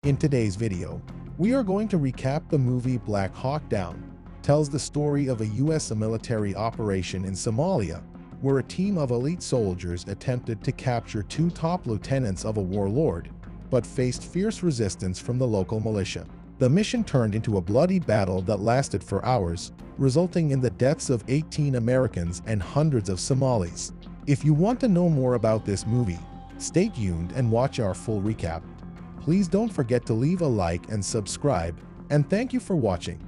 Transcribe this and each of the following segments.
In today's video, we are going to recap the movie Black Hawk Down. Tells the story of a U.S. military operation in Somalia, where a team of elite soldiers attempted to capture two top lieutenants of a warlord, but faced fierce resistance from the local militia. The mission turned into a bloody battle that lasted for hours, resulting in the deaths of 18 Americans and hundreds of Somalis. If you want to know more about this movie, stay tuned and watch our full recap. Please don't forget to leave a like and subscribe, and thank you for watching.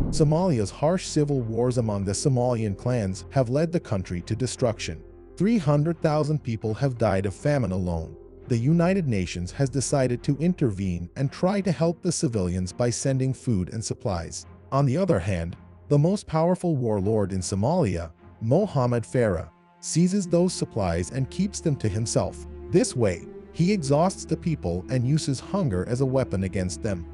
Somalia's harsh civil wars among the Somalian clans have led the country to destruction. 300,000 people have died of famine alone. The United Nations has decided to intervene and try to help the civilians by sending food and supplies. On the other hand, the most powerful warlord in Somalia, Mohammed Farah, seizes those supplies and keeps them to himself. This way, he exhausts the people and uses hunger as a weapon against them.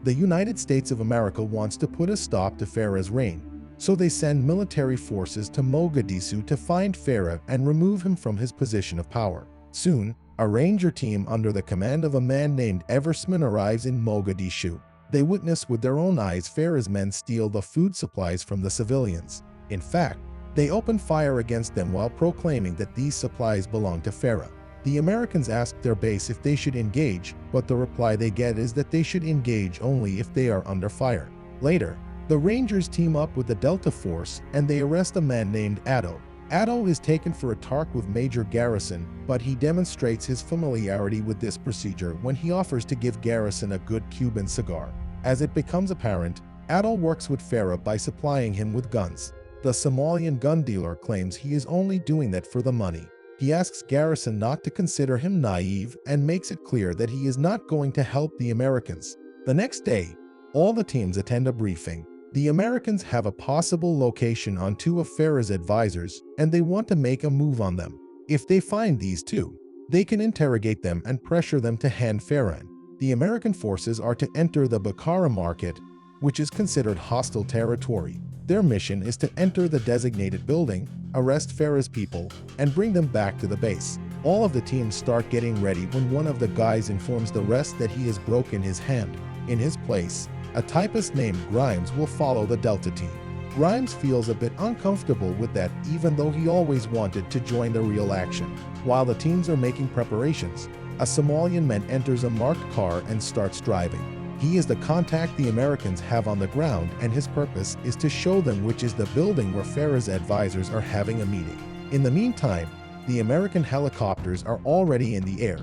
The United States of America wants to put a stop to Farah's reign, so they send military forces to Mogadishu to find Farah and remove him from his position of power. Soon, a ranger team under the command of a man named Eversman arrives in Mogadishu. They witness with their own eyes Farah's men steal the food supplies from the civilians. In fact, they open fire against them while proclaiming that these supplies belong to Farah. The Americans ask their base if they should engage, but the reply they get is that they should engage only if they are under fire. Later, the Rangers team up with the Delta Force and they arrest a man named Addo. Addo is taken for a talk with Major Garrison, but he demonstrates his familiarity with this procedure when he offers to give Garrison a good Cuban cigar. As it becomes apparent, Addo works with Farah by supplying him with guns. The Somalian gun dealer claims he is only doing that for the money. He asks Garrison not to consider him naive and makes it clear that he is not going to help the Americans. The next day, all the teams attend a briefing. The Americans have a possible location on two of Farah's advisors, and they want to make a move on them. If they find these two, they can interrogate them and pressure them to hand Farah in. The American forces are to enter the Bakara market, which is considered hostile territory. Their mission is to enter the designated building, arrest Farah's people, and bring them back to the base. All of the teams start getting ready when one of the guys informs the rest that he has broken his hand. In his place, a typist named Grimes will follow the Delta team. Grimes feels a bit uncomfortable with that, even though he always wanted to join the real action. While the teams are making preparations, a Somalian man enters a marked car and starts driving. He is the contact the Americans have on the ground, and his purpose is to show them which is the building where Farah's advisors are having a meeting. In the meantime, the American helicopters are already in the air,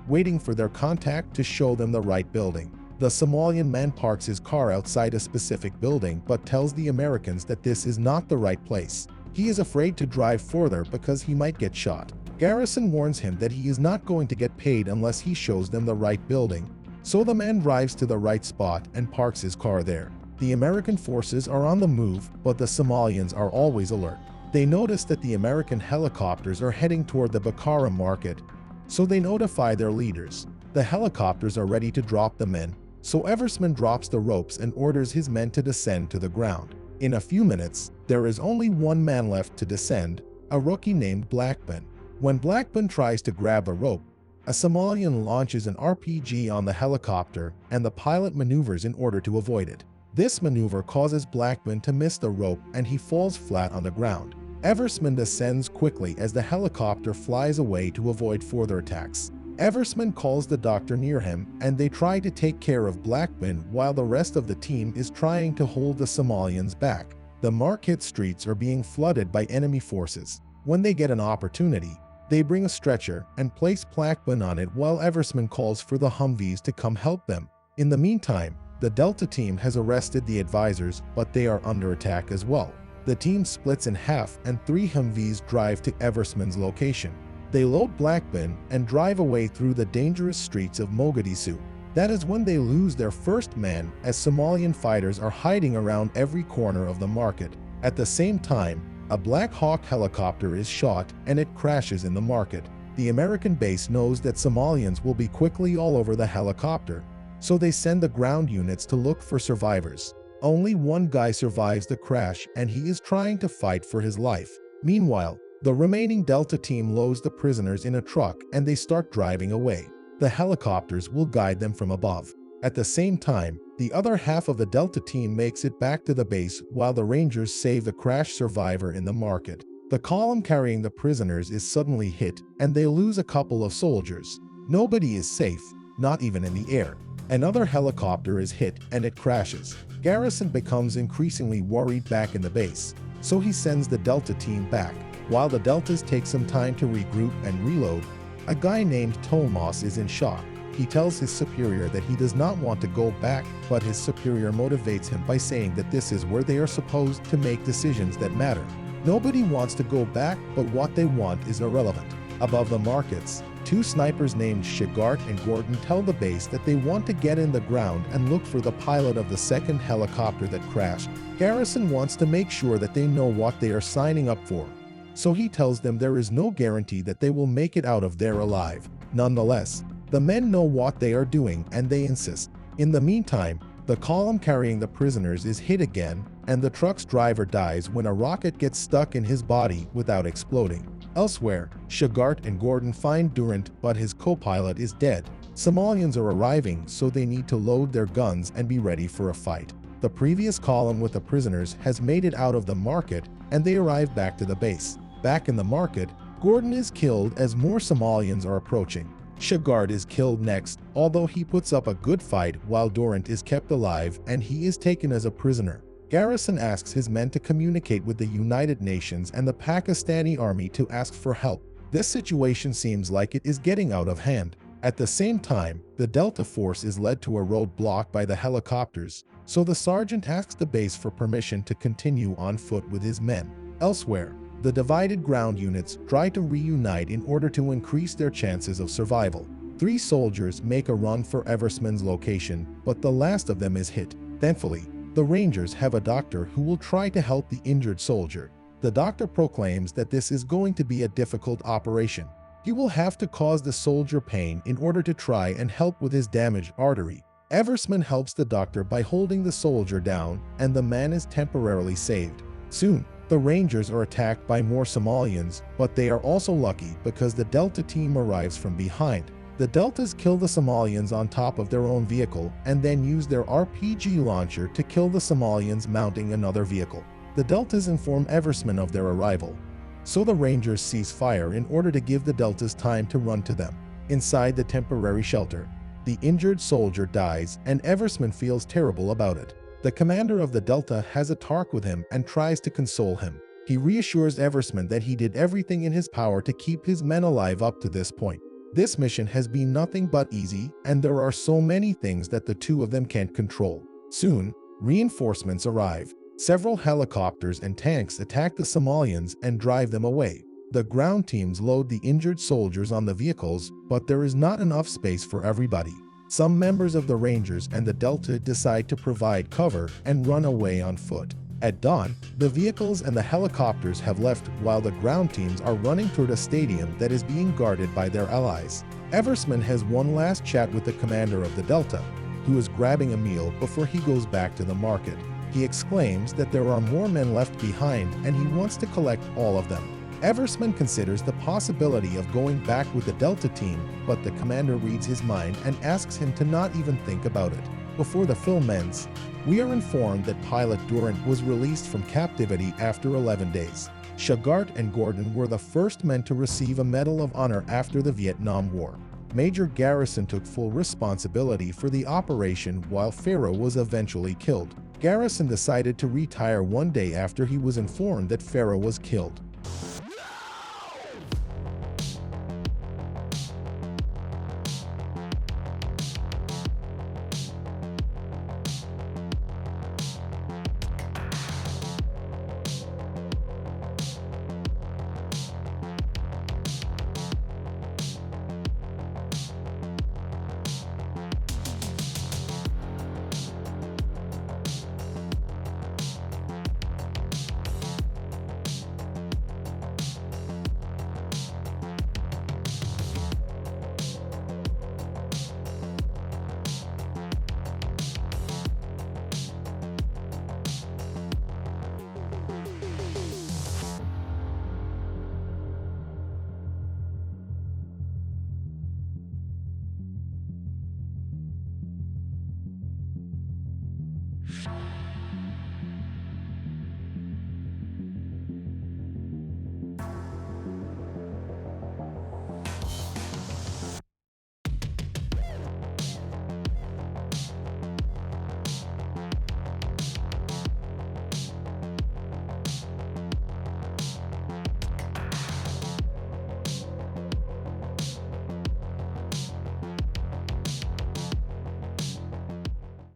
waiting for their contact to show them the right building. The Somalian man parks his car outside a specific building but tells the Americans that this is not the right place. He is afraid to drive further because he might get shot. Garrison warns him that he is not going to get paid unless he shows them the right building. So the man drives to the right spot and parks his car there. The American forces are on the move, but the Somalians are always alert. They notice that the American helicopters are heading toward the Bakara market, so they notify their leaders. The helicopters are ready to drop the men, so Eversman drops the ropes and orders his men to descend to the ground. In a few minutes, there is only one man left to descend, a rookie named Blackburn. When Blackburn tries to grab a rope, a Somalian launches an RPG on the helicopter, and the pilot maneuvers in order to avoid it. This maneuver causes Blackburn to miss the rope and he falls flat on the ground. Eversman descends quickly as the helicopter flies away to avoid further attacks. Eversman calls the doctor near him and they try to take care of Blackburn while the rest of the team is trying to hold the Somalians back. The market streets are being flooded by enemy forces. When they get an opportunity, they bring a stretcher and place Blackburn on it while Eversman calls for the Humvees to come help them. In the meantime, the Delta team has arrested the advisors, but they are under attack as well. The team splits in half and 3 Humvees drive to Eversman's location. They load Blackburn and drive away through the dangerous streets of Mogadishu. That is when they lose their first man, as Somalian fighters are hiding around every corner of the market. At the same time, a Black Hawk helicopter is shot and it crashes in the market. The American base knows that Somalians will be quickly all over the helicopter, so they send the ground units to look for survivors. Only one guy survives the crash and he is trying to fight for his life. Meanwhile, the remaining Delta team loads the prisoners in a truck and they start driving away. the helicopters will guide them from above. At the same time, the other half of the Delta team makes it back to the base while the Rangers save the crash survivor in the market. The column carrying the prisoners is suddenly hit, and they lose a couple of soldiers. Nobody is safe, not even in the air. Another helicopter is hit, and it crashes. Garrison becomes increasingly worried back in the base, so he sends the Delta team back. While the Deltas take some time to regroup and reload, a guy named Tomas is in shock. He tells his superior that he does not want to go back, but his superior motivates him by saying that this is where they are supposed to make decisions that matter. Nobody wants to go back, but what they want is irrelevant. Above the markets, two snipers named Shepard and Gordon tell the base that they want to get in the ground and look for the pilot of the second helicopter that crashed. Garrison wants to make sure that they know what they are signing up for, so he tells them there is no guarantee that they will make it out of there alive. Nonetheless, the men know what they are doing and they insist. In the meantime, the column carrying the prisoners is hit again, and the truck's driver dies when a rocket gets stuck in his body without exploding. Elsewhere, Shepard and Gordon find Durant, but his co-pilot is dead. Somalians are arriving, so they need to load their guns and be ready for a fight. The previous column with the prisoners has made it out of the market, and they arrive back to the base. Back in the market, Gordon is killed as more Somalians are approaching. Shepard is killed next, although he puts up a good fight while Durant is kept alive and he is taken as a prisoner. Garrison asks his men to communicate with the United Nations and the Pakistani army to ask for help. This situation seems like it is getting out of hand. At the same time, the Delta force is led to a roadblock by the helicopters, so the sergeant asks the base for permission to continue on foot with his men. Elsewhere, the divided ground units try to reunite in order to increase their chances of survival. 3 soldiers make a run for Eversman's location, but the last of them is hit. Thankfully, the Rangers have a doctor who will try to help the injured soldier. The doctor proclaims that this is going to be a difficult operation. He will have to cause the soldier pain in order to try and help with his damaged artery. Eversman helps the doctor by holding the soldier down, and the man is temporarily saved. Soon, the Rangers are attacked by more Somalians, but they are also lucky because the Delta team arrives from behind. The Deltas kill the Somalians on top of their own vehicle and then use their RPG launcher to kill the Somalians mounting another vehicle. The Deltas inform Eversman of their arrival, so the Rangers cease fire in order to give the Deltas time to run to them. Inside the temporary shelter, the injured soldier dies and Eversman feels terrible about it. The commander of the Delta has a talk with him and tries to console him. He reassures Eversman that he did everything in his power to keep his men alive up to this point. This mission has been nothing but easy, and there are so many things that the two of them can't control. Soon, reinforcements arrive. Several helicopters and tanks attack the Somalians and drive them away. The ground teams load the injured soldiers on the vehicles, but there is not enough space for everybody. Some members of the Rangers and the Delta decide to provide cover and run away on foot. At dawn, the vehicles and the helicopters have left while the ground teams are running toward a stadium that is being guarded by their allies. Eversman has one last chat with the commander of the Delta, who is grabbing a meal before he goes back to the market. He exclaims that there are more men left behind and he wants to collect all of them. Eversman considers the possibility of going back with the Delta team, but the commander reads his mind and asks him to not even think about it. Before the film ends, we are informed that pilot Durant was released from captivity after 11 days. Shepard and Gordon were the first men to receive a Medal of Honor after the Vietnam War. Major Garrison took full responsibility for the operation while Pharaoh was eventually killed. Garrison decided to retire one day after he was informed that Pharaoh was killed.